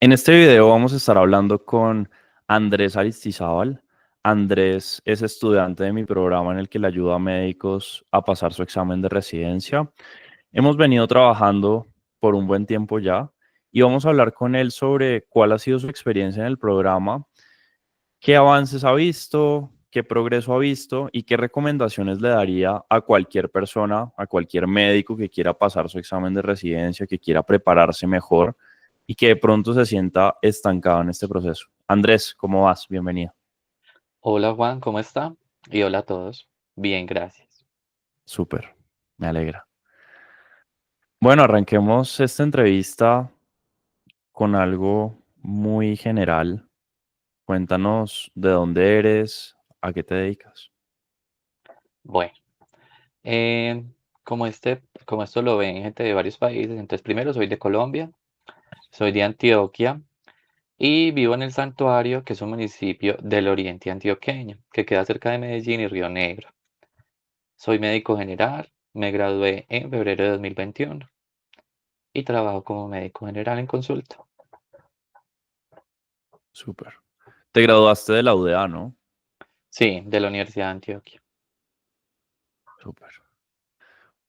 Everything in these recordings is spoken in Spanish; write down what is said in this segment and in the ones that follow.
En este video vamos a estar hablando con Andrés Aristizábal. Andrés es estudiante de mi programa en el que le ayudo a médicos a pasar su examen de residencia. Hemos venido trabajando por un buen tiempo ya y vamos a hablar con él sobre cuál ha sido su experiencia en el programa, qué avances ha visto, qué progreso ha visto y qué recomendaciones le daría a cualquier persona, a cualquier médico que quiera pasar su examen de residencia, que quiera prepararse mejor y que de pronto se sienta estancado en este proceso. Andrés, ¿cómo vas? Bienvenido. Hola Juan, ¿cómo está? Y hola a todos. Bien, gracias. Súper, me alegra. Bueno, arranquemos esta entrevista con algo muy general. Cuéntanos de dónde eres, a qué te dedicas. Bueno, eh, como esto lo ven gente de varios países, entonces primero soy de Colombia, soy de Antioquia y vivo en el Santuario, que es un municipio del oriente antioqueño, que queda cerca de Medellín y Río Negro. Soy médico general, me gradué en febrero de 2021 y trabajo como médico general en consulta. Súper. Te graduaste de la UdeA, ¿no? Sí, de la Universidad de Antioquia. Súper.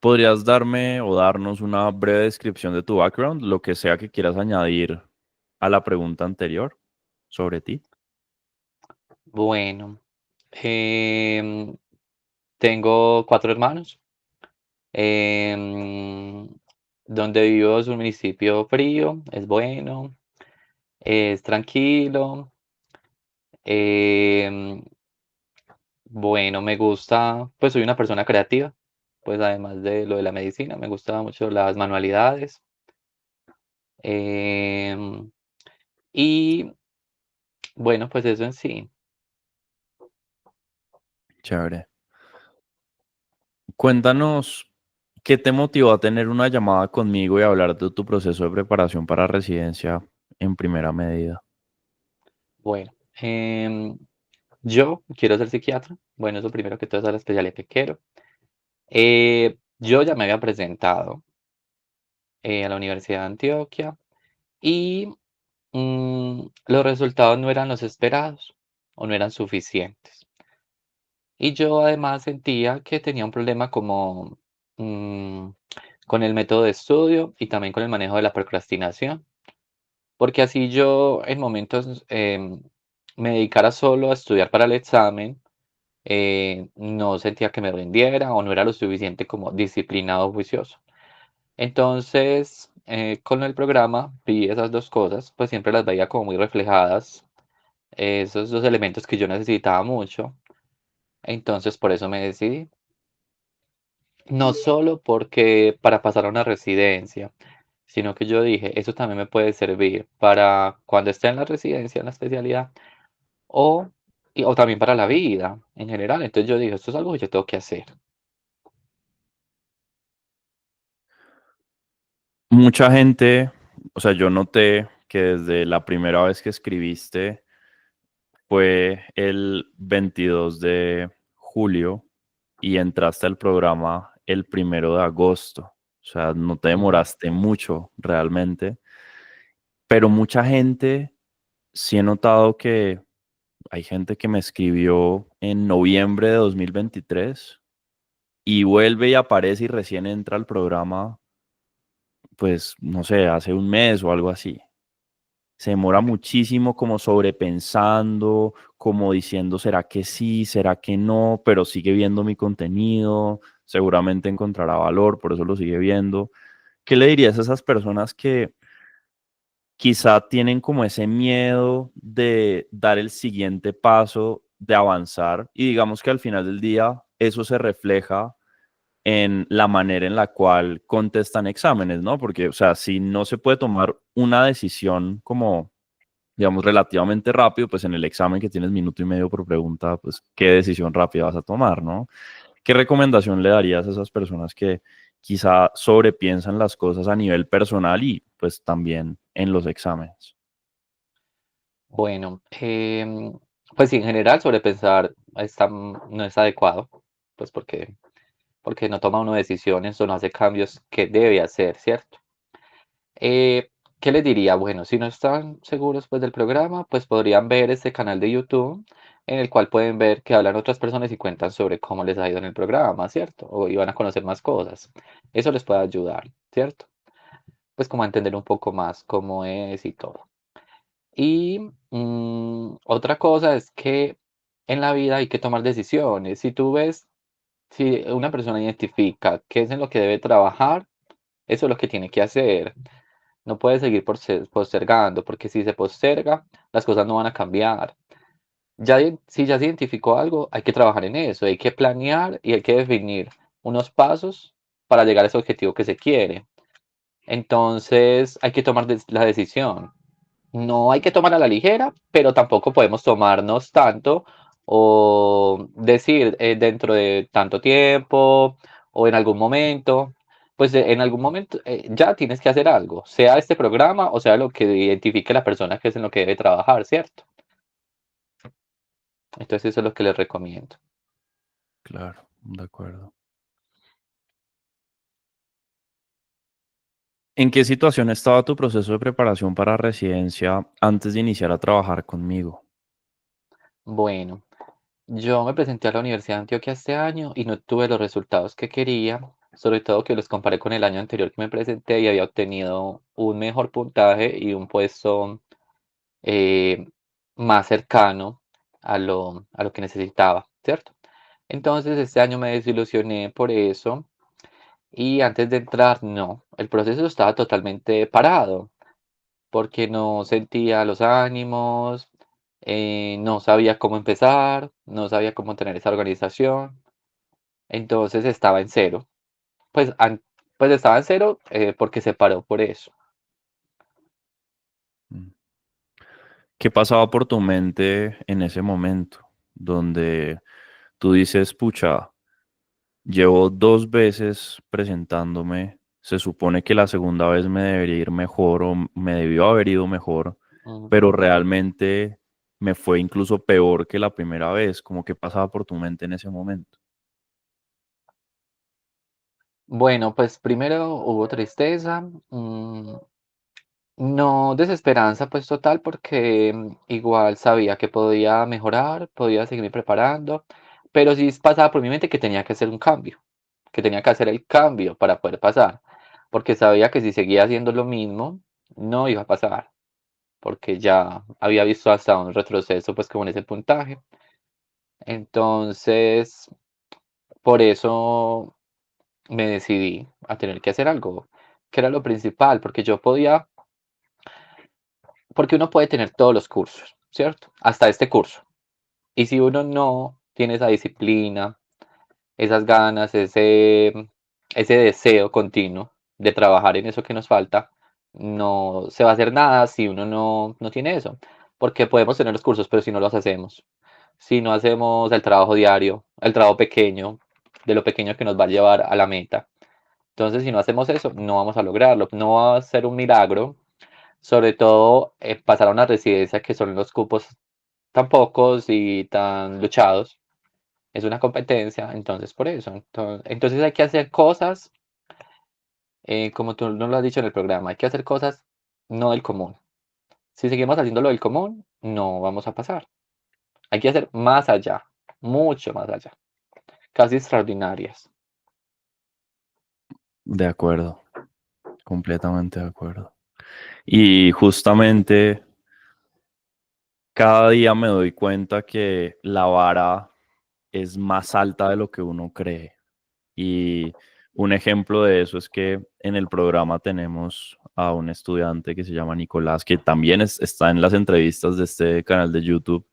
¿Podrías darme o darnos una breve descripción de tu background, lo que sea que quieras añadir a la pregunta anterior sobre ti? Bueno, em, tengo cuatro hermanos. Em, donde vivo es un municipio frío, es bueno, es tranquilo. em, bueno, me gusta, pues soy una persona creativa, pues además de lo de la medicina, me gustan mucho las manualidades. em, y bueno, pues eso en sí. Chévere. Cuéntanos qué te motivó a tener una llamada conmigo y hablar de tu proceso de preparación para residencia en primera medida. Bueno, yo quiero ser psiquiatra. Bueno, eso primero que todo es la especialidad que quiero. Yo ya me había presentado a la Universidad de Antioquia y los resultados no eran los esperados o no eran suficientes. Y yo además sentía que tenía un problema como mm, con el método de estudio y también con el manejo de la procrastinación, porque así yo en momentos me dedicara solo a estudiar para el examen, no sentía que me rindiera o no era lo suficiente como disciplinado o juicioso. Entonces, con el programa vi esas dos cosas, pues siempre las veía como muy reflejadas, esos dos elementos que yo necesitaba mucho. Entonces, por eso me decidí. No solo porque para pasar a una residencia, sino que yo dije, eso también me puede servir para cuando esté en la residencia, en la especialidad, o, o también para la vida en general. Entonces yo dije, esto es algo que yo tengo que hacer. Mucha gente, o sea, yo noté que desde la primera vez que escribiste fue el 22 de julio y entraste al programa el 1 de agosto. O sea, no te Ujú. demoraste mucho realmente, pero mucha gente sí he notado que hay gente que me escribió en noviembre de 2023 y vuelve y aparece y recién entra al programa, pues no sé, hace un mes o algo así. Se demora muchísimo como sobrepensando, como diciendo, ¿será que sí? ¿Será que no? Pero sigue viendo mi contenido, seguramente encontrará valor, por eso lo sigue viendo. ¿Qué le dirías a esas personas que quizá tienen como ese miedo de dar el siguiente paso, de avanzar? Y digamos que al final del día eso se refleja en la manera en la cual contestan exámenes, ¿no? Porque, o sea, si no se puede tomar una decisión como digamos, relativamente rápido, pues en el examen que tienes minuto y medio por pregunta, pues qué decisión rápida vas a tomar, ¿no? ¿Qué recomendación le darías a esas personas que quizá sobrepiensan las cosas a nivel personal y pues también en los exámenes? Bueno, pues sí, en general sobrepensar no es adecuado, pues porque no toma uno decisiones o no hace cambios que debe hacer, ¿cierto? Eh, ¿qué les diría? Bueno, si no están seguros pues del programa, pues podrían ver este canal de YouTube en el cual pueden ver que hablan otras personas y cuentan sobre cómo les ha ido en el programa, ¿cierto? O iban a conocer más cosas. Eso les puede ayudar, ¿cierto? Pues como a entender un poco más cómo es y todo. Y otra cosa es que en la vida hay que tomar decisiones. Si tú ves, si una persona identifica qué es en lo que debe trabajar, eso es lo que tiene que hacer. No puede seguir postergando, porque si se posterga, las cosas no van a cambiar. Si ya se identificó algo, hay que trabajar en eso, hay que planear y hay que definir unos pasos para llegar a ese objetivo que se quiere. Entonces, hay que tomar la decisión. No hay que tomar a la ligera, pero tampoco podemos tomarnos tanto o decir dentro de tanto tiempo o en algún momento. Pues en algún momento ya tienes que hacer algo, sea este programa o sea lo que identifique la persona que es en lo que debe trabajar, ¿cierto? Entonces eso es lo que les recomiendo. Claro, de acuerdo. ¿En qué situación estaba tu proceso de preparación para residencia antes de iniciar a trabajar conmigo? Bueno, yo me presenté a la Universidad de Antioquia este año y no tuve los resultados que quería, sobre todo que los comparé con el año anterior que me presenté y había obtenido un mejor puntaje y un puesto eh, más cercano a lo que necesitaba, ¿cierto? Entonces este año me desilusioné por eso y antes de entrar, no, el proceso estaba totalmente parado porque no sentía los ánimos, no sabía cómo empezar, no sabía cómo tener esa organización, entonces estaba en cero. Pues, pues estaba en cero porque se paró por eso. Mm. ¿Qué pasaba por tu mente en ese momento donde tú dices, pucha, llevo 2 veces presentándome, se supone que la segunda vez me debería ir mejor o me debió haber ido mejor, pero Ujú. realmente me fue incluso peor que la primera vez? ¿Cómo que pasaba por tu mente en ese momento? Bueno, pues primero hubo tristeza, no desesperanza pues total porque igual sabía que podía mejorar, podía seguirme preparando, pero sí pasaba por mi mente que tenía que hacer un cambio, que tenía que hacer el cambio para poder pasar, porque sabía que si seguía haciendo lo mismo, no iba a pasar, porque ya había visto hasta un retroceso pues como en ese puntaje. Entonces, por eso me decidí a tener que hacer algo, que era lo principal, porque uno puede tener todos los cursos, ¿cierto? Hasta este curso. Y si uno no tiene esa disciplina, esas ganas, ese deseo continuo de trabajar en eso que nos falta, no se va a hacer nada si uno no tiene eso. Porque podemos tener los cursos, pero si no los hacemos, si no hacemos el trabajo diario, el trabajo pequeño, de lo pequeño que nos va a llevar a la meta. Entonces, si no hacemos eso, no vamos a lograrlo. No va a ser un milagro, sobre todo pasar a una residencia que son los cupos tan pocos y tan luchados. Es una competencia, entonces por eso. Entonces hay que hacer cosas, como tú nos lo has dicho en el programa, hay que hacer cosas no del común. Si seguimos haciendo lo del común, no vamos a pasar. Hay que hacer más allá, mucho más allá, casi extraordinarias. De acuerdo, completamente de acuerdo. Y justamente cada día me doy cuenta que la vara es más alta de lo que uno cree. Y un ejemplo de eso es que en el programa tenemos a un estudiante que se llama Nicolás, que también está en las entrevistas de este canal de YouTube.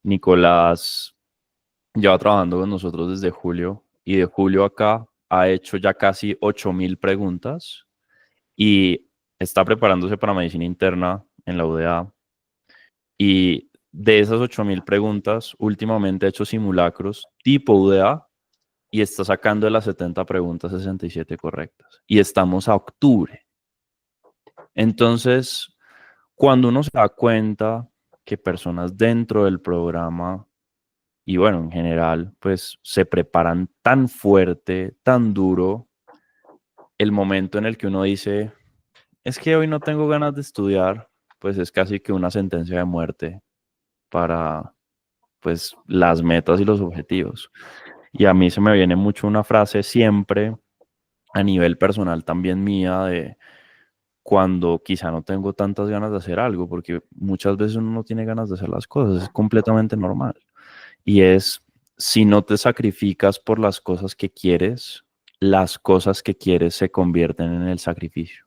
Nicolás lleva trabajando con nosotros desde julio y de julio acá ha hecho ya casi 8.000 preguntas y está preparándose para medicina interna en la UDA. Y de esas 8.000 preguntas, últimamente ha hecho simulacros tipo UDA y está sacando de las 70 preguntas 67 correctas. Y estamos a octubre. Entonces, cuando uno se da cuenta que personas dentro del programa y bueno, en general, pues se preparan tan fuerte, tan duro, el momento en el que uno dice, es que hoy no tengo ganas de estudiar, pues es casi que una sentencia de muerte para pues las metas y los objetivos. Y a mí se me viene mucho una frase siempre a nivel personal también mía de cuando quizá no tengo tantas ganas de hacer algo, porque muchas veces uno no tiene ganas de hacer las cosas, es completamente normal. Y es, si no te sacrificas por las cosas que quieres se convierten en el sacrificio.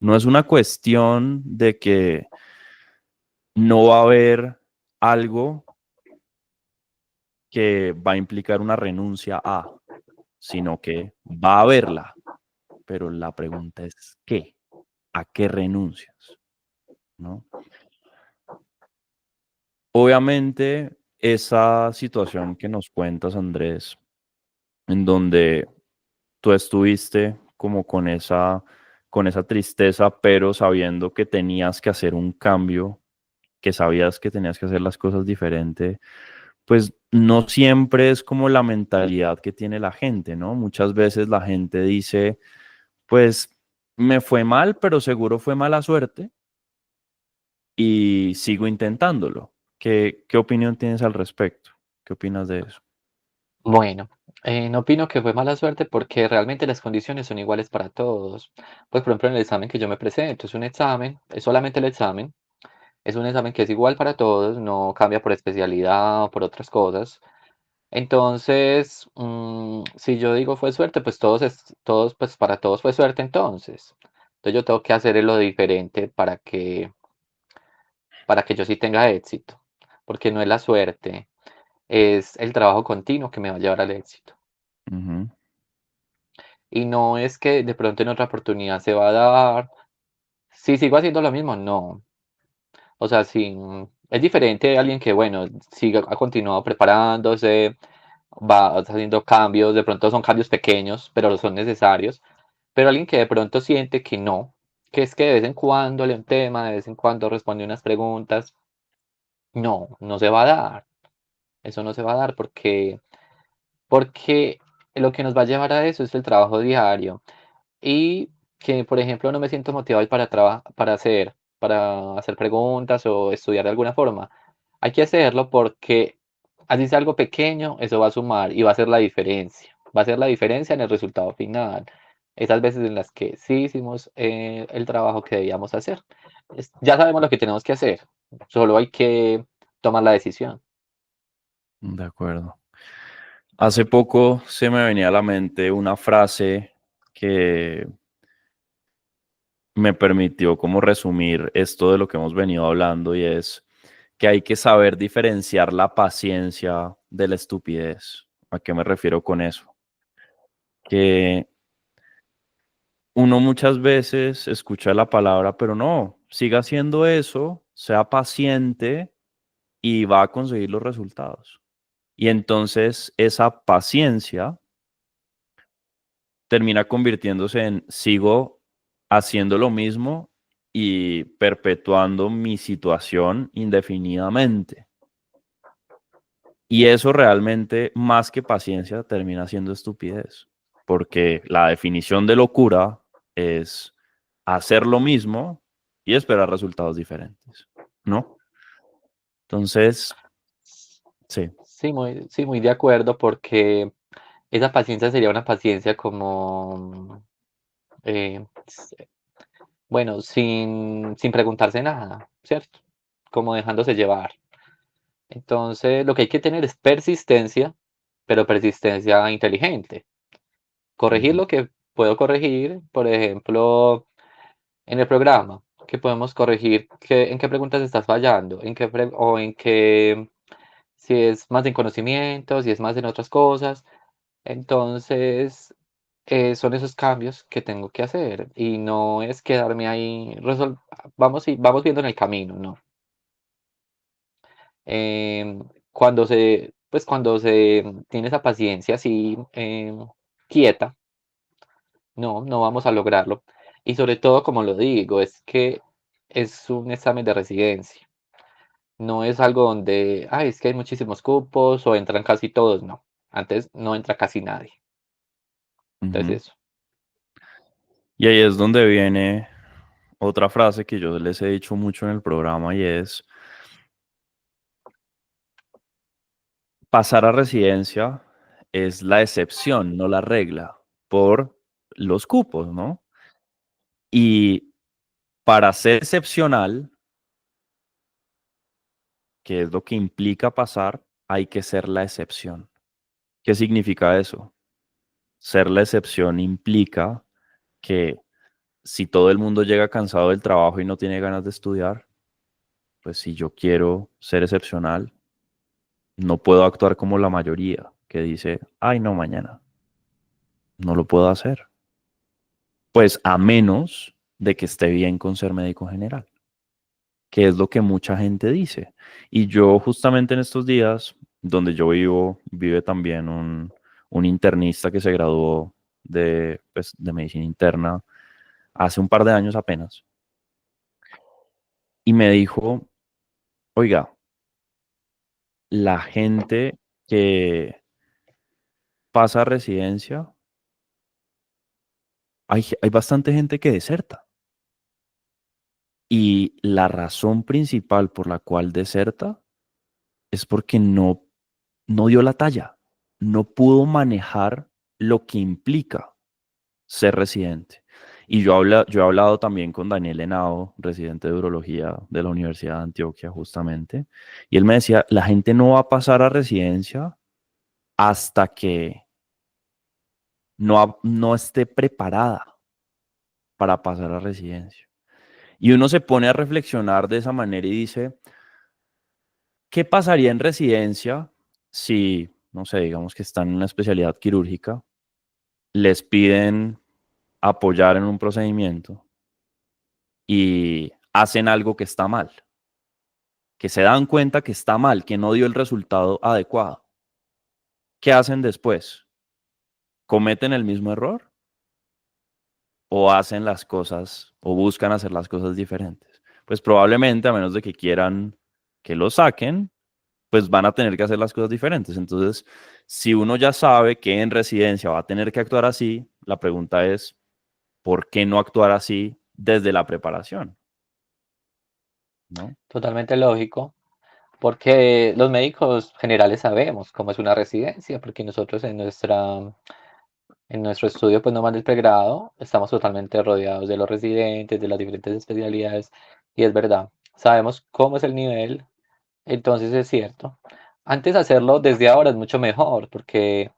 No es una cuestión de que no va a haber algo que va a implicar una renuncia a, sino que va a haberla. Pero la pregunta es, ¿qué? ¿A qué renuncias? ¿No? Obviamente, esa situación que nos cuentas, Andrés, en donde tú estuviste como con esa tristeza, pero sabiendo que tenías que hacer un cambio, que sabías que tenías que hacer las cosas diferente, pues no siempre es como la mentalidad que tiene la gente, ¿no? Muchas veces la gente dice, pues me fue mal, pero seguro fue mala suerte y sigo intentándolo. ¿Qué opinión tienes al respecto? ¿Qué opinas de eso? Bueno, no opino que fue mala suerte porque realmente las condiciones son iguales para todos. Pues, por ejemplo, en el examen que yo me presento, es un examen, es solamente el examen, es un examen que es igual para todos, no cambia por especialidad o por otras cosas. Entonces, si yo digo fue suerte, pues todos, pues para todos fue suerte entonces. Entonces yo tengo que hacer lo diferente para que yo sí tenga éxito, porque no es la suerte, es el trabajo continuo que me va a llevar al éxito. Ujú, Y no es que de pronto en otra oportunidad se va a dar. Si sigo haciendo lo mismo, no. O sea, si es diferente a alguien que, bueno, sigue, ha continuado preparándose, va haciendo cambios, de pronto son cambios pequeños, pero son necesarios. Pero alguien que de pronto siente que no, que es que de vez en cuando lee un tema, de vez en cuando responde unas preguntas, no, no se va a dar. Eso no se va a dar porque lo que nos va a llevar a eso es el trabajo diario. Y que, por ejemplo, no me siento motivado para hacer preguntas o estudiar de alguna forma. Hay que hacerlo porque así sea algo pequeño, eso va a sumar y va a ser la diferencia. Va a ser la diferencia en el resultado final. Esas veces en las que sí hicimos el trabajo que debíamos hacer. Ya sabemos lo que tenemos que hacer. Solo hay que tomar la decisión. de acuerdo. Hace poco se me venía a la mente una frase que me permitió como resumir esto de lo que hemos venido hablando y es que hay que saber diferenciar la paciencia de la estupidez. ¿A qué me refiero con eso? Que uno muchas veces escucha la palabra, pero no, siga haciendo eso, sea paciente y va a conseguir los resultados. Y entonces esa paciencia termina convirtiéndose en sigo haciendo lo mismo y perpetuando mi situación indefinidamente. Y eso realmente, más que paciencia, termina siendo estupidez, porque la definición de locura es hacer lo mismo y esperar resultados diferentes, ¿no? Entonces, sí. Sí, muy de acuerdo porque esa paciencia sería una paciencia como, bueno, sin preguntarse nada, ¿cierto? Como dejándose llevar. Entonces, lo que hay que tener es persistencia, pero persistencia inteligente. Corregir Ujú, lo que puedo corregir, por ejemplo, en el programa, que podemos corregir en qué preguntas estás fallando, o en qué, si es más en conocimiento, si es más en otras cosas. Entonces, son esos cambios que tengo que hacer y no es quedarme ahí, vamos viendo en el camino, ¿no? Cuando se tiene esa paciencia así quieta, no vamos a lograrlo. Y sobre todo, como lo digo, es que es un examen de residencia. No es algo donde, ay, es que hay muchísimos cupos o entran casi todos, no. Antes no entra casi nadie. ujú. Entonces eso. Y ahí es donde viene otra frase que yo les he dicho mucho en el programa y es, pasar a residencia es la excepción, no la regla, por los cupos, ¿no? Y para ser excepcional, que es lo que implica pasar, hay que ser la excepción. ¿Qué significa eso? Ser la excepción implica que si todo el mundo llega cansado del trabajo y no tiene ganas de estudiar, pues si yo quiero ser excepcional, no puedo actuar como la mayoría que dice, ay, no, mañana. No lo puedo hacer. Pues a menos de que esté bien con ser médico general, que es lo que mucha gente dice. Y yo justamente en estos días, donde yo vivo, vive también un internista que se graduó de, pues, de medicina interna hace un par de años apenas. Y me dijo, oiga, la gente que pasa a residencia, hay bastante gente que deserta. Y la razón principal por la cual deserta es porque no dio la talla, no pudo manejar lo que implica ser residente. Y yo he hablado también con Daniel Henao, residente de urología de la Universidad de Antioquia, justamente, y él me decía, la gente no va a pasar a residencia hasta que no esté preparada para pasar a residencia. Y uno se pone a reflexionar de esa manera y dice, ¿qué pasaría en residencia si, no sé, digamos que están en una especialidad quirúrgica, les piden apoyar en un procedimiento y hacen algo que está mal, que se dan cuenta que está mal, que no dio el resultado adecuado? ¿Qué hacen después? ¿Cometen el mismo error o hacen las cosas o buscan hacer las cosas diferentes? Pues probablemente, a menos de que quieran que lo saquen, pues van a tener que hacer las cosas diferentes. Entonces, si uno ya sabe que en residencia va a tener que actuar así, la pregunta es, ¿por qué no actuar así desde la preparación? ¿No? Totalmente lógico, porque los médicos generales sabemos cómo es una residencia, porque nosotros en nuestro estudio, pues no más del pregrado, estamos totalmente rodeados de los residentes, de las diferentes especialidades, y es verdad, sabemos cómo es el nivel, entonces es cierto. Antes hacerlo desde ahora es mucho mejor, porque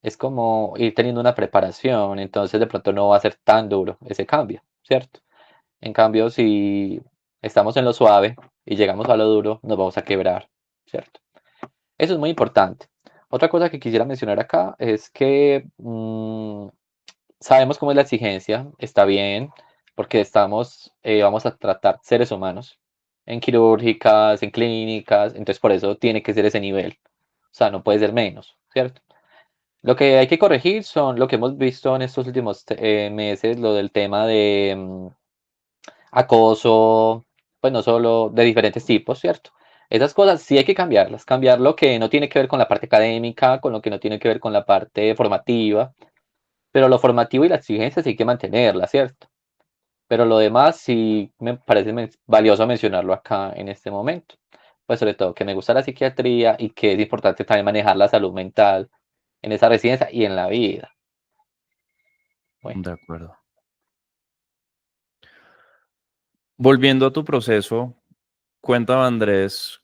es como ir teniendo una preparación, entonces de pronto no va a ser tan duro ese cambio, ¿cierto? En cambio, si estamos en lo suave y llegamos a lo duro, nos vamos a quebrar, ¿cierto? Eso es muy importante. Otra cosa que quisiera mencionar acá es que sabemos cómo es la exigencia, está bien, porque vamos a tratar seres humanos en quirúrgicas, en clínicas, entonces por eso tiene que ser ese nivel. O sea, no puede ser menos, ¿cierto? Lo que hay que corregir son lo que hemos visto en estos últimos meses, lo del tema de acoso, pues no solo de diferentes tipos, ¿cierto? Esas cosas sí hay que cambiarlas, cambiar lo que no tiene que ver con la parte académica, con lo que no tiene que ver con la parte formativa, pero lo formativo y la exigencia sí hay que mantenerla, ¿cierto? Pero lo demás sí me parece valioso mencionarlo acá en este momento. Pues sobre todo que me gusta la psiquiatría y que es importante también manejar la salud mental en esa residencia y en la vida. Bueno, De acuerdo. Volviendo a tu proceso, cuéntame, Andrés,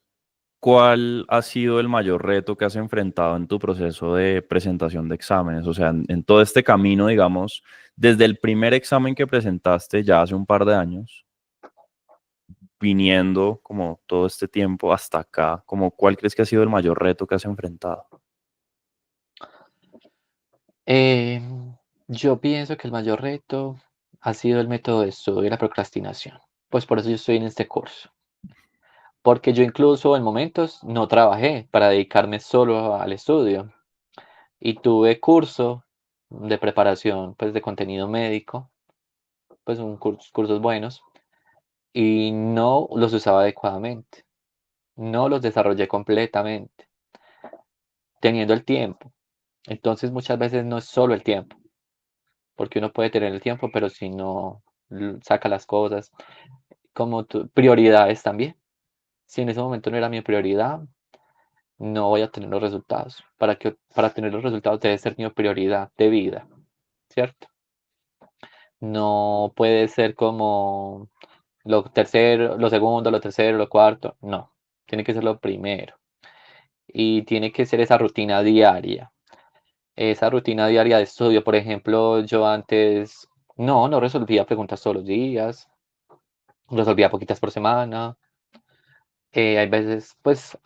¿cuál ha sido el mayor reto que has enfrentado en tu proceso de presentación de exámenes? O sea, en todo este camino, digamos, desde el primer examen que presentaste ya hace un par de años, viniendo como todo este tiempo hasta acá, como ¿cuál crees que ha sido el mayor reto que has enfrentado? eh, yo pienso que el mayor reto ha sido el método de estudio y la procrastinación. Pues por eso yo estoy en este curso. Porque yo incluso en momentos no trabajé para dedicarme solo al estudio y tuve curso de preparación pues de contenido médico, pues cursos buenos y no los usaba adecuadamente, no los desarrollé completamente, teniendo el tiempo. Entonces muchas veces no es solo el tiempo, porque uno puede tener el tiempo, pero si no saca las cosas, como prioridades también. Si en ese momento no era mi prioridad, no voy a tener los resultados. Para tener los resultados debe ser mi prioridad de vida, ¿cierto? No puede ser como lo tercero, lo segundo, lo tercero, lo cuarto. No, tiene que ser lo primero. Y tiene que ser esa rutina diaria. Esa rutina diaria de estudio, por ejemplo, yo antes no resolvía preguntas todos los días, resolvía poquitas por semana. Hay veces, pues,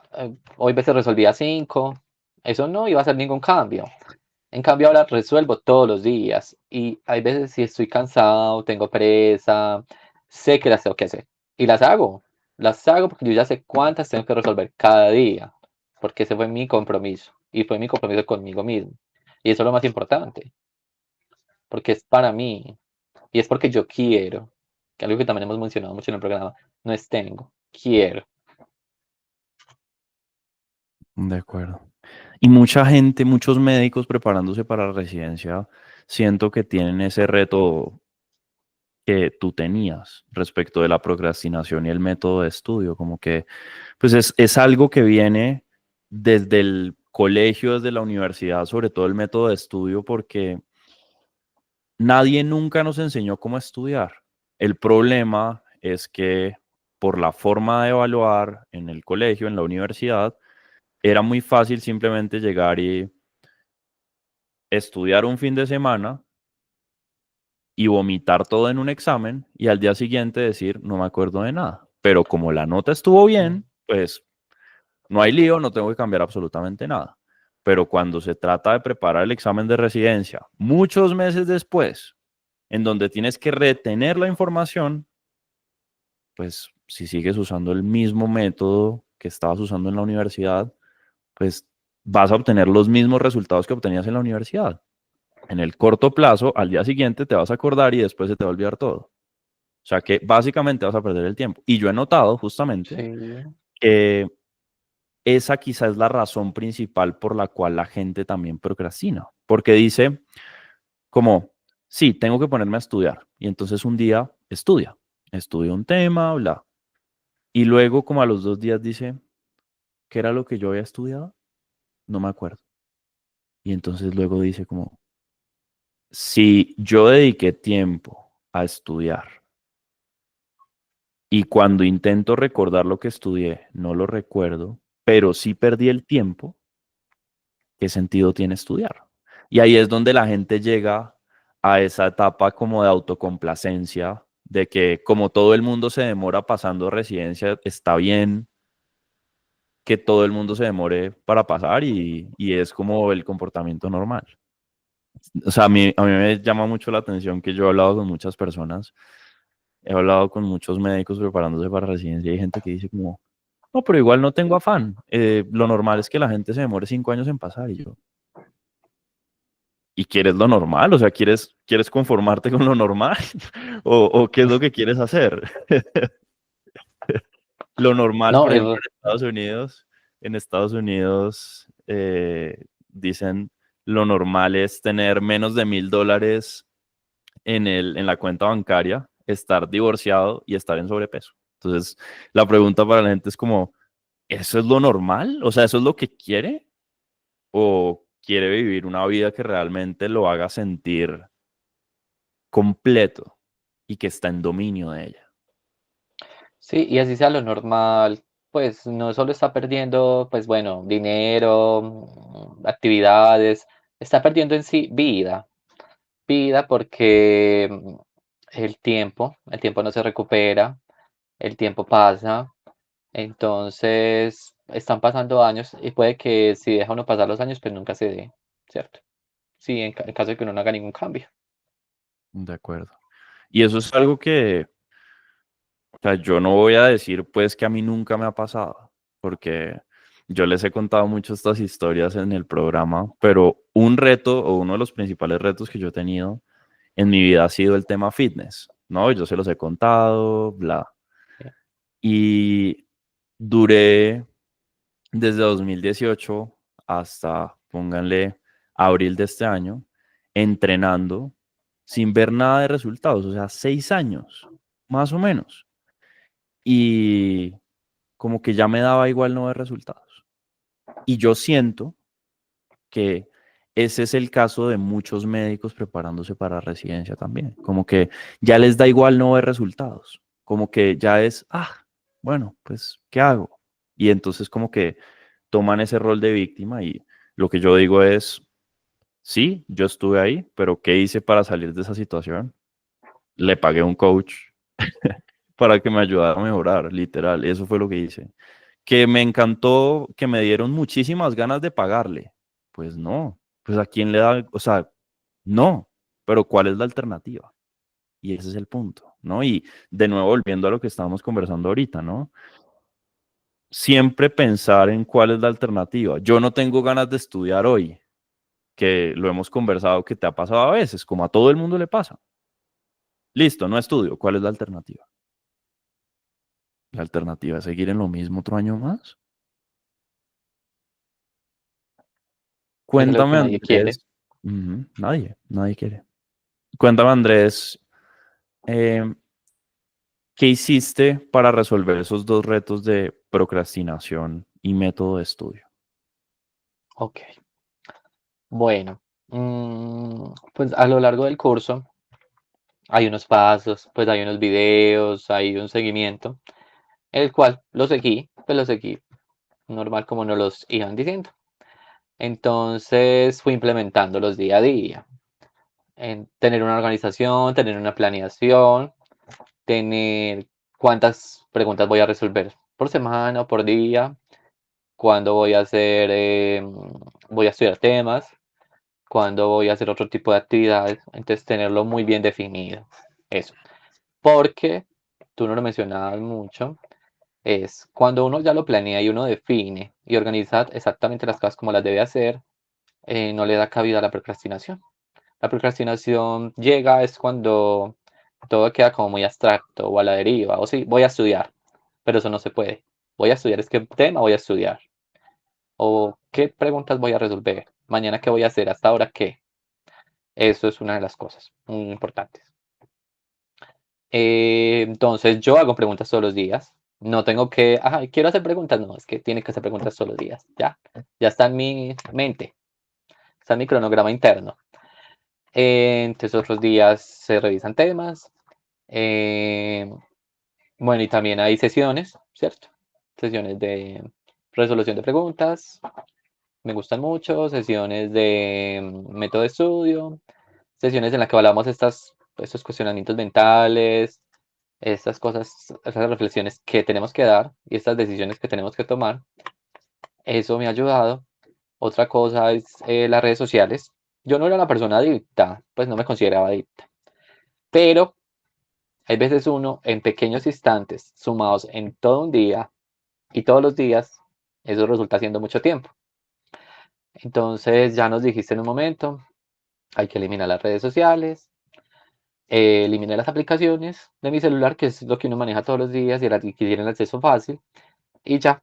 hoy veces resolvía 5. Eso no iba a hacer ningún cambio. En cambio, ahora resuelvo todos los días y hay veces si estoy cansado, tengo pereza, sé que las tengo que hacer y las hago. Las hago porque yo ya sé cuántas tengo que resolver cada día, porque ese fue mi compromiso y fue mi compromiso conmigo mismo. Y eso es lo más importante, porque es para mí y es porque yo quiero, que algo que también hemos mencionado mucho en el programa, no es tengo, quiero. De acuerdo. Y mucha gente, muchos médicos preparándose para la residencia, siento que tienen ese reto que tú tenías respecto de la procrastinación y el método de estudio, como que pues es algo que viene desde el colegio, desde la universidad, sobre todo el método de estudio, porque nadie nunca nos enseñó cómo estudiar. El problema es que por la forma de evaluar en el colegio, en la universidad, era muy fácil simplemente llegar y estudiar un fin de semana y vomitar todo en un examen y al día siguiente decir, no me acuerdo de nada. Pero como la nota estuvo Mm. bien, pues no hay lío, no tengo que cambiar absolutamente nada. Pero cuando se trata de preparar el examen de residencia, muchos meses después, en donde tienes que retener la información, pues si sigues usando el mismo método que estabas usando en la universidad, pues vas a obtener los mismos resultados que obtenías en la universidad. En el corto plazo, al día siguiente te vas a acordar y después se te va a olvidar todo. O sea que básicamente vas a perder el tiempo. Y yo he notado justamente Sí, que esa quizás es la razón principal por la cual la gente también procrastina. Porque dice como, sí, tengo que ponerme a estudiar. Y entonces un día estudia un tema, bla. Y luego como a los 2 días dice, ¿qué era lo que yo había estudiado? No me acuerdo. Y entonces luego dice como, si yo dediqué tiempo a estudiar y cuando intento recordar lo que estudié, no lo recuerdo, pero sí perdí el tiempo, ¿qué sentido tiene estudiar? Y ahí es donde la gente llega a esa etapa como de autocomplacencia, de que como todo el mundo se demora pasando residencia, está bien que todo el mundo se demore para pasar y es como el comportamiento normal. O sea, a mí me llama mucho la atención que yo he hablado con muchas personas, he hablado con muchos médicos preparándose para residencia y hay gente que dice como, no, pero igual no tengo afán. Lo normal es que la gente se demore 5 años en pasar y yo, ¿y quieres lo normal? O sea, ¿quieres conformarte con lo normal? ¿O qué es lo que quieres hacer? Lo normal, no, por ejemplo, en Estados Unidos dicen lo normal es tener menos de $1,000 en la cuenta bancaria, estar divorciado y estar en sobrepeso. Entonces, la pregunta para la gente es como, ¿eso es lo normal? O sea, ¿eso es lo que quiere? ¿O quiere vivir una vida que realmente lo haga sentir completo y que está en dominio de ella? sí, y así sea lo normal, pues no solo está perdiendo, pues bueno, dinero, actividades, está perdiendo en sí vida porque el tiempo no se recupera, el tiempo pasa, entonces están pasando años y puede que si deja uno pasar los años, pues nunca se dé, ¿cierto? Sí, en caso de que uno no haga ningún cambio. De acuerdo. Y eso es algo que, o sea, yo no voy a decir pues que a mí nunca me ha pasado, porque yo les he contado mucho estas historias en el programa, pero un reto o uno de los principales retos que yo he tenido en mi vida ha sido el tema fitness, ¿no? Yo se los he contado, bla. Sí. Y duré desde 2018 hasta, pónganle, abril de este año, entrenando sin ver nada de resultados, o sea, 6 años, más o menos. Y como que ya me daba igual no ver resultados. Y yo siento que ese es el caso de muchos médicos preparándose para residencia también. Como que ya les da igual no ver resultados. Como que ya es, bueno, pues, ¿qué hago? Y entonces como que toman ese rol de víctima y lo que yo digo es, sí, yo estuve ahí, pero ¿qué hice para salir de esa situación? Le pagué a un coach para que me ayudara a mejorar, literal, eso fue lo que hice. Que me encantó, que me dieron muchísimas ganas de pagarle. Pues no, pues a quién le da, o sea, no, pero ¿cuál es la alternativa? Y ese es el punto, ¿no? Y de nuevo volviendo a lo que estábamos conversando ahorita, ¿no? Siempre pensar en cuál es la alternativa. Yo no tengo ganas de estudiar hoy, que lo hemos conversado, que te ha pasado a veces, como a todo el mundo le pasa. Listo, no estudio. ¿Cuál es la alternativa? La alternativa es seguir en lo mismo otro año más. Es algo que Cuéntame, nadie quiere. Andrés. Nadie quiere. Cuéntame, Andrés, eh, ¿qué hiciste para resolver esos dos retos de procrastinación y método de estudio? Ok, bueno, pues a lo largo del curso hay unos pasos, pues hay unos videos, hay un seguimiento, el cual lo seguí, pues lo seguí normal como nos los iban diciendo. Entonces fui implementándolos día a día, en tener una organización, tener una planeación, tener cuántas preguntas voy a resolver por semana o por día, cuándo voy a hacer, voy a estudiar temas, cuándo voy a hacer otro tipo de actividades, entonces tenerlo muy bien definido. Eso. Porque tú no lo mencionabas mucho, es cuando uno ya lo planea y uno define y organiza exactamente las cosas como las debe hacer, no le da cabida a la procrastinación. La procrastinación llega es cuando todo queda como muy abstracto o a la deriva, o sí, voy a estudiar, pero eso no se puede. Voy a estudiar, es qué tema voy a estudiar, o qué preguntas voy a resolver, mañana qué voy a hacer, hasta ahora qué. Eso es una de las cosas muy importantes. Entonces yo hago preguntas todos los días. No tengo que, quiero hacer preguntas, no, es que tiene que hacer preguntas todos los días. Ya está en mi mente, está en mi cronograma interno. Entonces otros días se revisan temas. eh, bueno, y también hay sesiones, ¿cierto? Sesiones de resolución de preguntas, me gustan mucho, sesiones de método de estudio, sesiones en las que hablamos estos cuestionamientos mentales, estas cosas, esas reflexiones que tenemos que dar y estas decisiones que tenemos que tomar. Eso me ha ayudado. Otra cosa es las redes sociales. Yo no era una persona adicta, pues no me consideraba adicta, pero hay veces uno en pequeños instantes, sumados en todo un día y todos los días, eso resulta siendo mucho tiempo. Entonces ya nos dijiste en un momento, hay que eliminar las redes sociales, eliminé las aplicaciones de mi celular, que es lo que uno maneja todos los días y el que tiene el acceso fácil, y ya,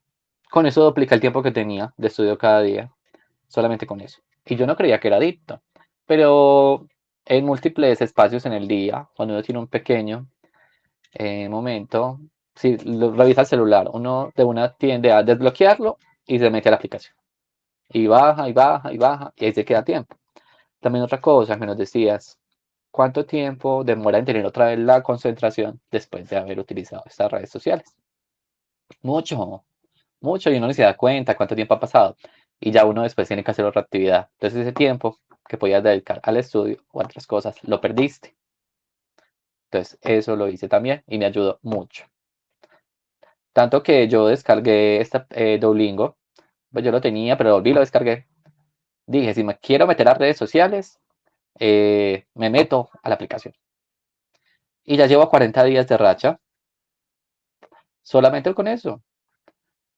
con eso duplica el tiempo que tenía de estudio cada día, solamente con eso. Y yo no creía que era adicto, pero en múltiples espacios en el día, cuando uno tiene un pequeño momento, si lo revisa el celular, uno de una tiende a desbloquearlo y se mete a la aplicación. Y baja, y baja, y baja, y ahí se queda tiempo. También otra cosa que nos decías, ¿cuánto tiempo demora en tener otra vez la concentración después de haber utilizado estas redes sociales? Mucho, mucho, y uno ni se da cuenta cuánto tiempo ha pasado. Y ya uno después tiene que hacer otra actividad. Entonces ese tiempo que podías dedicar al estudio o a otras cosas, lo perdiste. Entonces eso lo hice también y me ayudó mucho. Tanto que yo descargué esta Duolingo, pues yo lo tenía, pero volví y lo descargué. Dije, si me quiero meter a redes sociales, me meto a la aplicación. Y ya llevo 40 días de racha, solamente con eso.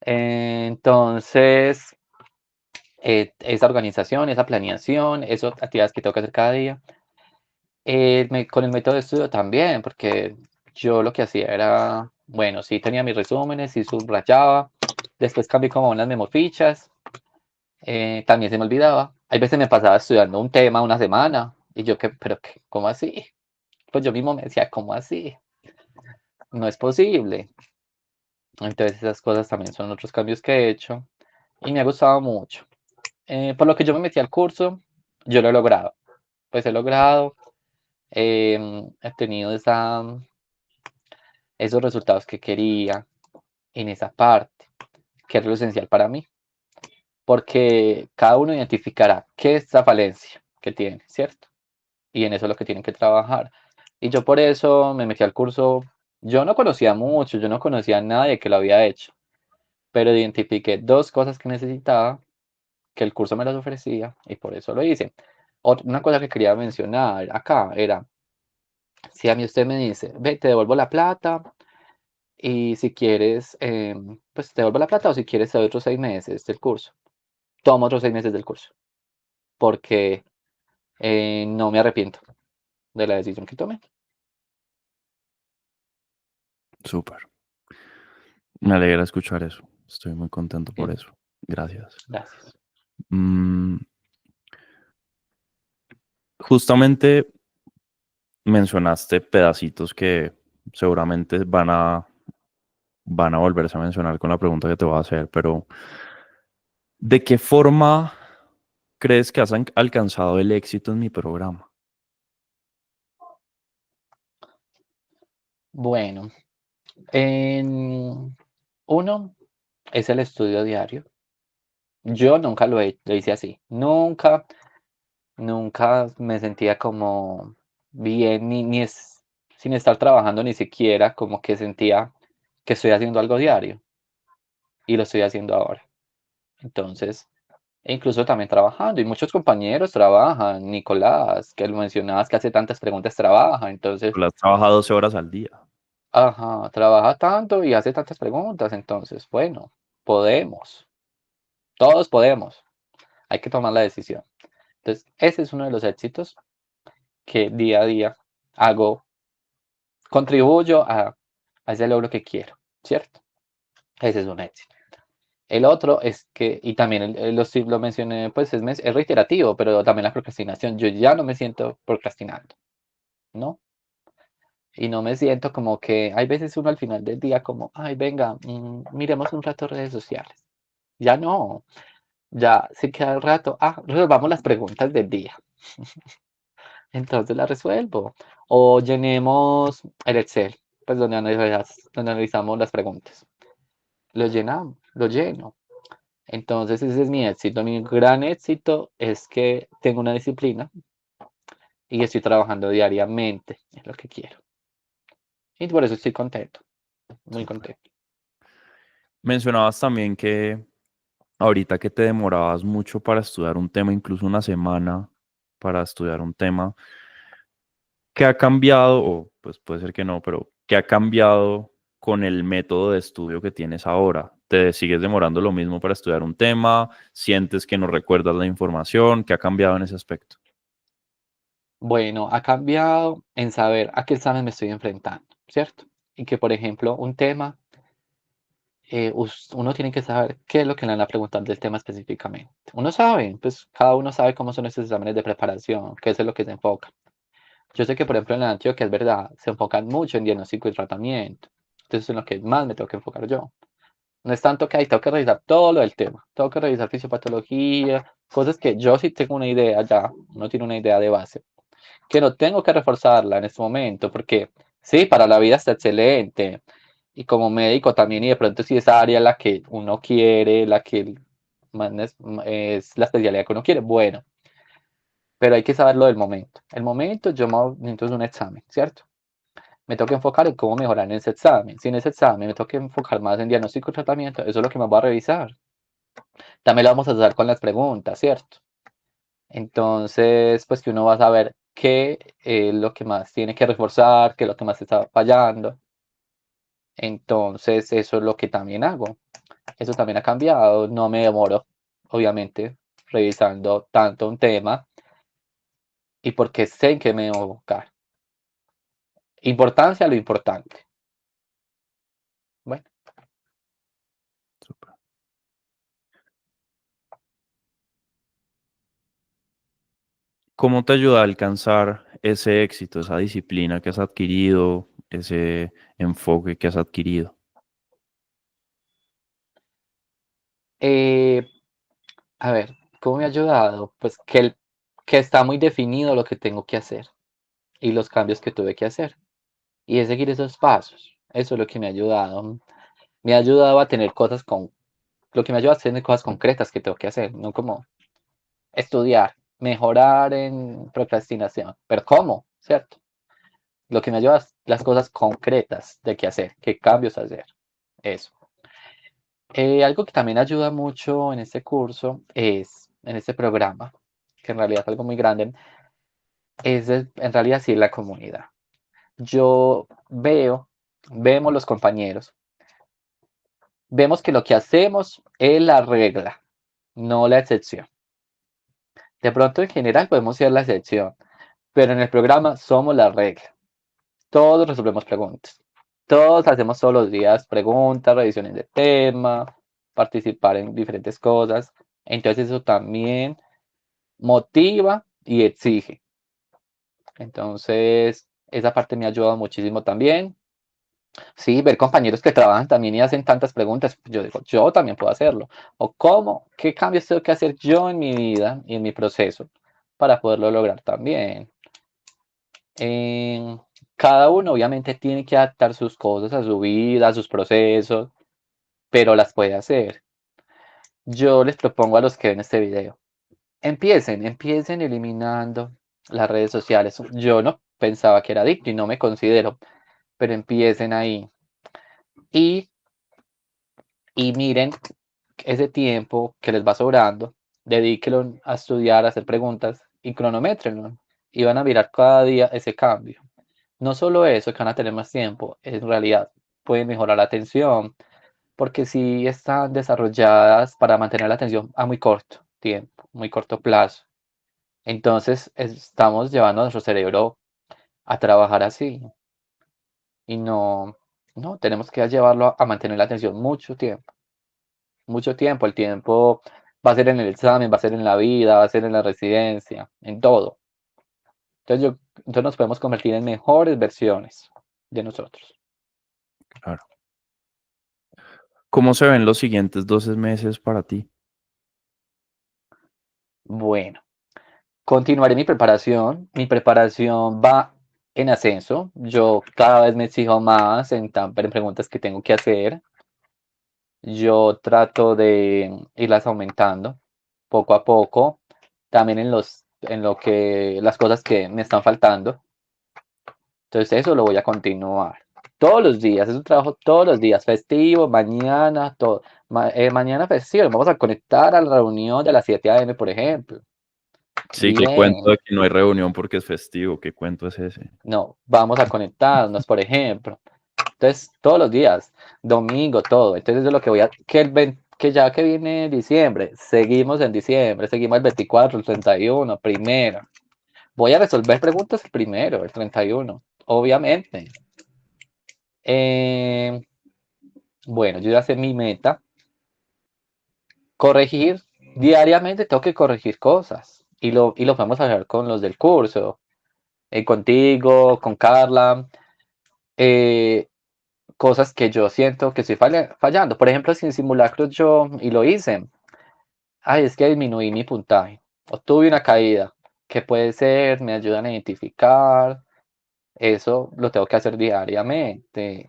Entonces, esa organización, esa planeación, esas actividades que tengo que hacer cada día. Con el método de estudio también, porque yo lo que hacía era, bueno, sí tenía mis resúmenes, sí subrayaba, después cambié como unas memofichas, también se me olvidaba. Hay veces me pasaba estudiando un tema una semana Y yo, ¿qué? ¿Pero qué? ¿Cómo así? Pues yo mismo me decía, ¿cómo así? No es posible. Entonces esas cosas también son otros cambios que he hecho y me ha gustado mucho. Por lo que yo me metí al curso, yo lo he logrado. Pues he logrado, he tenido esos resultados que quería en esa parte, que es lo esencial para mí, porque cada uno identificará qué es esa falencia que tiene, ¿cierto? Y en eso es lo que tienen que trabajar. Y yo por eso me metí al curso. Yo no conocía mucho, yo no conocía a nadie que lo había hecho, pero identifiqué dos cosas que necesitaba, que el curso me las ofrecía y por eso lo hice. Una cosa que quería mencionar acá era, si a mí usted me dice, ve, te devuelvo la plata y si quieres, pues te devuelvo la plata o si quieres te doy otros 6 meses del curso. Tomo otros 6 meses del curso porque no me arrepiento de la decisión que tomé. Súper. Me alegra escuchar eso. Estoy muy contento por Sí, eso. Gracias. gracias. Mm, justamente mencionaste pedacitos que seguramente van a volverse a mencionar con la pregunta que te voy a hacer, pero ¿de qué forma crees que has alcanzado el éxito en mi programa? Bueno, en uno es el estudio diario. Yo nunca lo hice así. Nunca, nunca me sentía como bien, sin estar trabajando ni siquiera, como que sentía que estoy haciendo algo diario y lo estoy haciendo ahora. Entonces, e incluso también trabajando y muchos compañeros trabajan. Nicolás, que lo mencionabas, que hace tantas preguntas, trabaja. Entonces, Has trabajado 12 horas al día. ajá, trabaja tanto y hace tantas preguntas. Entonces, bueno, podemos, todos podemos. Hay que tomar la decisión. Entonces, ese es uno de los éxitos que día a día hago, contribuyo a ese logro que quiero, ¿cierto? Ese es un éxito. El otro es que, y también sí lo mencioné, pues es reiterativo, pero también la procrastinación. Yo ya no me siento procrastinando, ¿no? Y no me siento como que hay veces uno al final del día como, ay, venga, miremos un rato redes sociales. Ya no, ya se queda el rato, resolvamos las preguntas del día. Entonces la resuelvo. O llenemos el Excel, pues donde analizamos las preguntas. Lo llenamos, lo lleno. Entonces ese es mi éxito. Mi gran éxito es que tengo una disciplina y estoy trabajando diariamente en lo que quiero. Y por eso estoy contento, muy Súper. contento. Mencionabas también que ahorita que te demorabas mucho para estudiar un tema, incluso una semana para estudiar un tema, ¿qué ha cambiado? O pues puede ser que no, pero ¿qué ha cambiado con el método de estudio que tienes ahora? ¿Te sigues demorando lo mismo para estudiar un tema? ¿Sientes que no recuerdas la información? ¿Qué ha cambiado en ese aspecto? Bueno, ha cambiado en saber a qué examen me estoy enfrentando, ¿cierto? Y que, por ejemplo, un tema, uno tiene que saber qué es lo que le van a preguntar del tema específicamente. Uno sabe, pues cada uno sabe cómo son esos exámenes de preparación, qué es en lo que se enfoca. Yo sé que, por ejemplo, en la Antioquia es verdad, se enfocan mucho en diagnóstico y tratamiento. Entonces, es en lo que más me tengo que enfocar yo. No es tanto que ahí tengo que revisar todo lo del tema. Tengo que revisar fisiopatología, cosas que yo sí tengo una idea ya, uno tiene una idea de base, que no tengo que reforzarla en este momento, porque sí, para la vida está excelente. Y como médico también, y de pronto si esa área la que uno quiere, la que más es la especialidad que uno quiere, bueno, pero hay que saberlo del momento. El momento yo me necesito es un examen, ¿cierto? Me tengo que enfocar en cómo mejorar en ese examen. Si en ese examen me tengo que enfocar más en diagnóstico y tratamiento, eso es lo que más voy a revisar. También lo vamos a hacer con las preguntas, ¿cierto? Entonces, pues que uno va a saber qué es lo que más tiene que reforzar, qué es lo que más está fallando. Entonces, eso es lo que también hago. Eso también ha cambiado. No me demoro, obviamente, revisando tanto un tema y porque sé en qué me debo enfocar. Importancia a lo importante. Bueno, Súper. ¿Cómo te ayuda a alcanzar ese éxito, esa disciplina que has adquirido, ese enfoque que has adquirido? Eh, a ver, ¿cómo me ha ayudado? Pues que está muy definido lo que tengo que hacer y los cambios que tuve que hacer. Y es seguir esos pasos. Eso es lo que me ha ayudado. Me ha ayudado a tener cosas lo que me ayuda a tener cosas concretas que tengo que hacer, no como estudiar, mejorar en procrastinación. Pero ¿cómo? ¿Cierto? Lo que me ayuda es las cosas concretas de qué hacer, qué cambios hacer. Eso. Algo que también ayuda mucho en este curso en este programa, que en realidad es algo muy grande, en realidad sí la comunidad. Yo vemos los compañeros, vemos que lo que hacemos es la regla, no la excepción. De pronto en general podemos ser la excepción, pero en el programa somos la regla. Todos resolvemos preguntas. Todos hacemos todos los días preguntas, revisiones de tema, participar en diferentes cosas. Entonces eso también motiva y exige. Entonces esa parte me ha ayudado muchísimo también. Sí, ver compañeros que trabajan también y hacen tantas preguntas. Yo digo, yo también puedo hacerlo. O cómo, qué cambios tengo que hacer yo en mi vida y en mi proceso para poderlo lograr también. En- Cada uno obviamente tiene que adaptar sus cosas a su vida, a sus procesos, pero las puede hacer. Yo les propongo a los que ven este video, empiecen eliminando las redes sociales. Yo no pensaba que era adicto y no me considero, pero empiecen ahí. Y, y miren ese tiempo que les va sobrando, dedíquenlo a estudiar, a hacer preguntas y cronométrenlo. Y van a mirar cada día ese cambio. No solo eso, que van a tener más tiempo, en realidad pueden mejorar la atención, porque si están desarrolladas para mantener la atención a muy corto tiempo, muy corto plazo. Entonces estamos llevando a nuestro cerebro a trabajar así y no, tenemos que llevarlo a mantener la atención mucho tiempo, mucho tiempo. El tiempo va a ser en el examen, va a ser en la vida, va a ser en la residencia, en todo. Entonces nos podemos convertir en mejores versiones de nosotros. Claro. ¿Cómo se ven los siguientes 12 meses para ti? Bueno, continuaré mi preparación. Mi preparación va en ascenso. Yo cada vez me exijo más en preguntas que tengo que hacer. Yo trato de irlas aumentando poco a poco. También las cosas que me están faltando. Entonces eso lo voy a continuar. Todos los días, es un trabajo todos los días, festivo, mañana, todo. Mañana festivo, vamos a conectar a la reunión de las 7 a.m., por ejemplo. Sí, qué cuento Bien, de que no hay reunión porque es festivo, qué cuento es ese. no, vamos a conectarnos, por ejemplo. Entonces, todos los días, domingo, todo. Entonces, es lo que voy a, que ya que viene diciembre, seguimos en diciembre, seguimos el 24, el 31, primero. Voy a resolver preguntas el primero, el 31, obviamente. Eh, bueno, yo ya sé mi meta. Corregir diariamente, tengo que corregir cosas. Y lo vamos a hacer con los del curso, contigo, con Carla. eh, Cosas que yo siento que estoy fallando. Por ejemplo, si en simulacros y lo hice, ay, es que disminuí mi puntaje o tuve una caída, que puede ser, me ayudan a identificar, eso lo tengo que hacer diariamente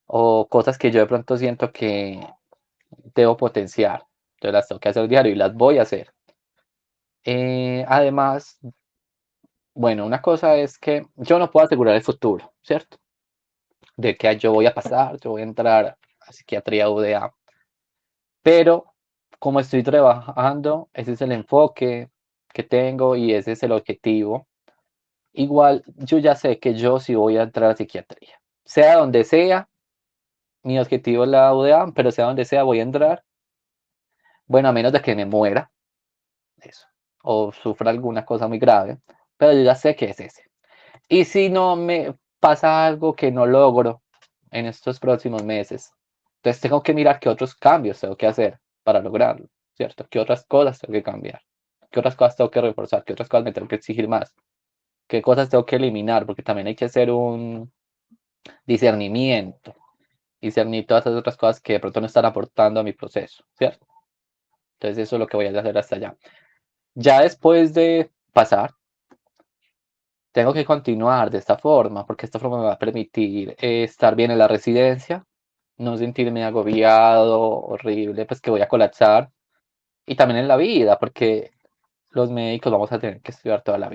o cosas que yo de pronto siento que debo potenciar, entonces las tengo que hacer diario y las voy a hacer. Además, bueno, una cosa es que yo no puedo asegurar el futuro, ¿cierto? De que yo voy a pasar, yo voy a entrar a psiquiatría UDA. Pero como estoy trabajando, ese es el enfoque que tengo y ese es el objetivo. Igual yo ya sé que yo sí voy a entrar a psiquiatría. Sea donde sea, mi objetivo es la UDA, pero sea donde sea voy a entrar. Bueno, a menos de que me muera, eso, o sufra alguna cosa muy grave, pero yo ya sé que es ese. Y si no me pasa algo que no logro en estos próximos meses, entonces tengo que mirar qué otros cambios tengo que hacer para lograrlo, ¿cierto? ¿Qué otras cosas tengo que cambiar? qué otras cosas tengo que reforzar, qué otras cosas me tengo que exigir más, qué cosas tengo que eliminar, porque también hay que hacer un discernimiento, discernir todas esas otras cosas que de pronto no están aportando a mi proceso, ¿cierto? Entonces eso es lo que voy a hacer hasta allá. Ya después de pasar, tengo que continuar de esta forma, porque esta forma me va a permitir estar bien en la residencia, no sentirme agobiado, horrible, pues que voy a colapsar, y también en la vida, porque los médicos vamos a tener que estudiar toda la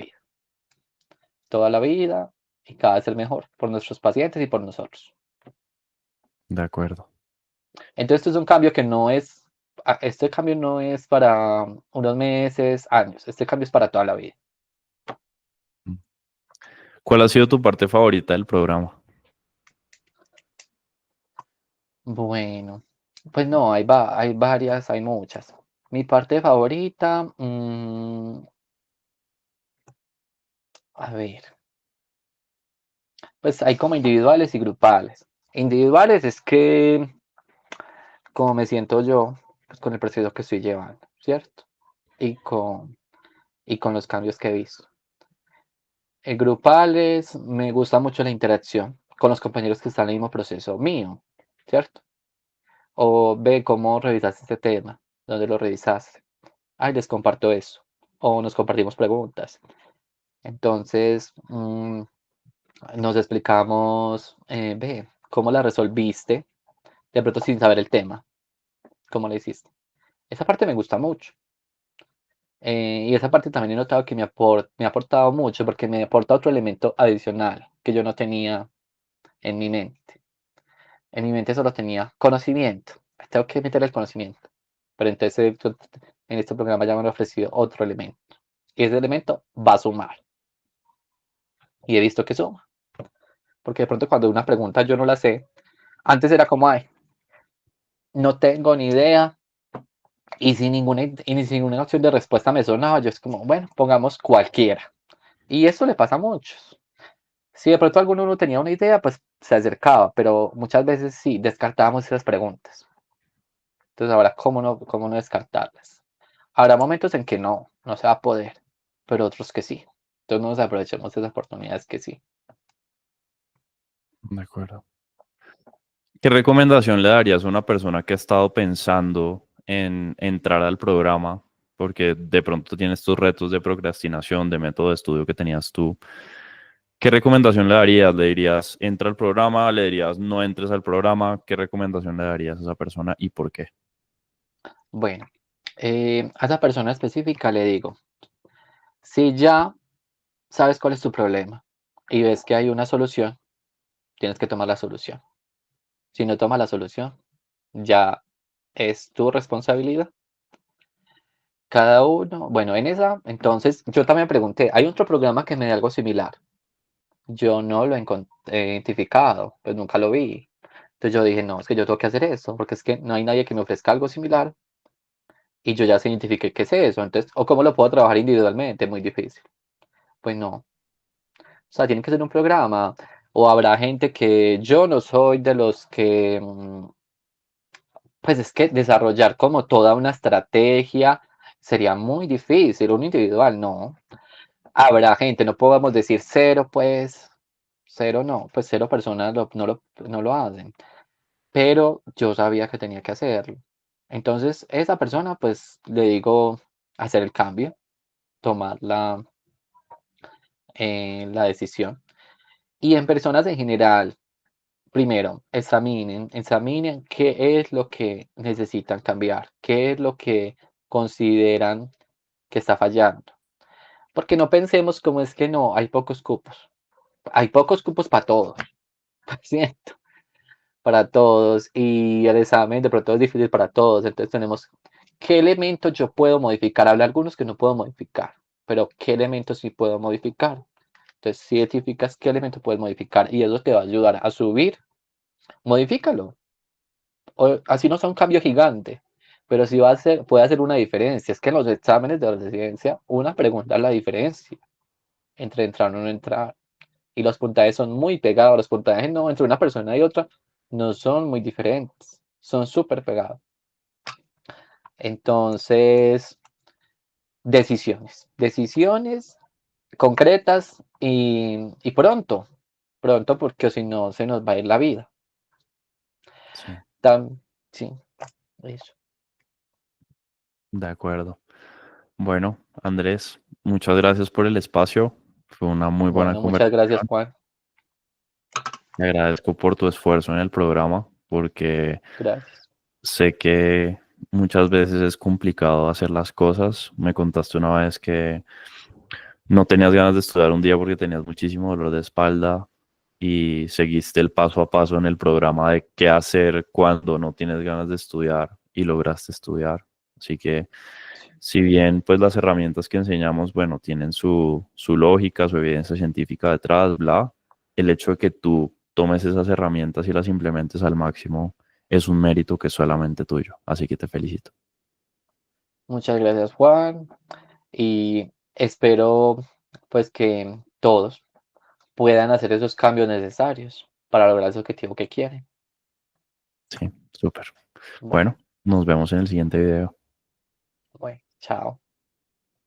vida, y cada vez ser mejor, por nuestros pacientes y por nosotros. De acuerdo. Entonces, esto es un cambio que no es, este cambio no es para unos meses, años, este cambio es para toda la vida. Mm. ¿Cuál ha sido tu parte favorita del programa? Bueno, pues no, hay varias, hay muchas. Mi parte favorita, a ver, pues hay como individuales y grupales. Individuales es que, como me siento yo, pues con el proceso que estoy llevando, ¿cierto? Y con, y con los cambios que he visto. Grupales, me gusta mucho la interacción con los compañeros que están en el mismo proceso mío, ¿cierto? O ve cómo revisaste este tema, dónde lo revisaste. Ay, les comparto eso. O nos compartimos preguntas. Entonces, nos explicamos, ve, cómo la resolviste, de pronto sin saber el tema, cómo la hiciste. Esa parte me gusta mucho. Y esa parte también he notado que me ha aportado mucho porque me aporta otro elemento adicional que yo no tenía en mi mente. En mi mente solo tenía conocimiento. Tengo que meter el conocimiento. Pero entonces en este programa ya me han ofrecido otro elemento. Y ese elemento va a sumar. Y he visto que suma. Porque de pronto cuando una pregunta yo no la sé, antes era como, ay, no tengo ni idea. Y sin ninguna opción de respuesta me sonaba. Yo es como, bueno, pongamos cualquiera. Y eso le pasa a muchos. Si de pronto alguno no tenía una idea, pues se acercaba. Pero muchas veces sí, descartábamos esas preguntas. Entonces ahora, cómo no descartarlas? Habrá momentos en que no se va a poder, pero otros que sí. Entonces nos aprovechemos de esas oportunidades que sí. De acuerdo. ¿Qué recomendación le darías a una persona que ha estado pensando en entrar al programa? Porque de pronto tienes tus retos de procrastinación, de método de estudio que tenías tú. ¿Qué recomendación le darías? ¿Le dirías entra al programa? ¿Le dirías no entres al programa? ¿Qué recomendación le darías a esa persona y por qué? Bueno, a esa persona específica le digo, si ya sabes cuál es tu problema y ves que hay una solución, tienes que tomar la solución. Si no tomas la solución, ya es tu responsabilidad. Cada uno, bueno, en esa, entonces yo también pregunté, hay otro programa que me da algo similar. Yo no lo he identificado, pues nunca lo vi. Entonces yo dije, no, es que yo tengo que hacer eso, porque es que no hay nadie que me ofrezca algo similar y yo ya se identifique qué es eso. Entonces, o cómo lo puedo trabajar individualmente, muy difícil. Pues no, o sea, tiene que ser un programa. O habrá gente que yo no soy de los que, pues es que desarrollar como toda una estrategia sería muy difícil, un individual, no. Habrá gente, no podemos decir cero, pues, cero no, pues cero personas no lo hacen. Pero yo sabía que tenía que hacerlo. Entonces, esa persona, pues, le digo hacer el cambio, tomar la decisión. Y en personas en general, primero, examinen qué es lo que necesitan cambiar, qué es lo que consideran que está fallando. Porque no pensemos como es que no, hay pocos cupos. Hay pocos cupos para todos, ¿cierto? Para todos y el examen de pronto es difícil para todos. Entonces tenemos qué elementos yo puedo modificar. Habrá algunos que no puedo modificar, pero qué elementos sí puedo modificar. Entonces, si identificas qué elemento puedes modificar y eso te va a ayudar a subir, modifícalo. O, así no sea un cambio gigante, pero sí puede hacer una diferencia. Es que en los exámenes de residencia, una pregunta es la diferencia entre entrar o no entrar. Y los puntajes son muy pegados. Los puntajes no entre una persona y otra no son muy diferentes. Son súper pegados. Entonces, decisiones, decisiones concretas y pronto, pronto, porque si no se nos va a ir la vida. Sí, Sí, eso. de acuerdo. Bueno, Andrés, muchas gracias por el espacio. Fue una muy buena Bueno, muchas gracias, conversación. Juan. Te agradezco por tu esfuerzo en el programa, porque Gracias. sé que muchas veces es complicado hacer las cosas. Me contaste una vez que no tenías ganas de estudiar un día porque tenías muchísimo dolor de espalda y seguiste el paso a paso en el programa de qué hacer cuando no tienes ganas de estudiar y lograste estudiar. Así que Sí. si bien pues las herramientas que enseñamos, bueno, tienen su lógica, su evidencia científica detrás, bla, el hecho de que tú tomes esas herramientas y las implementes al máximo es un mérito que es solamente tuyo. Así que te felicito. Muchas gracias, Juan. Y espero pues que todos puedan hacer esos cambios necesarios para lograr ese objetivo que quieren. Sí, súper. Bueno, Bueno, nos vemos en el siguiente video. bueno, chao.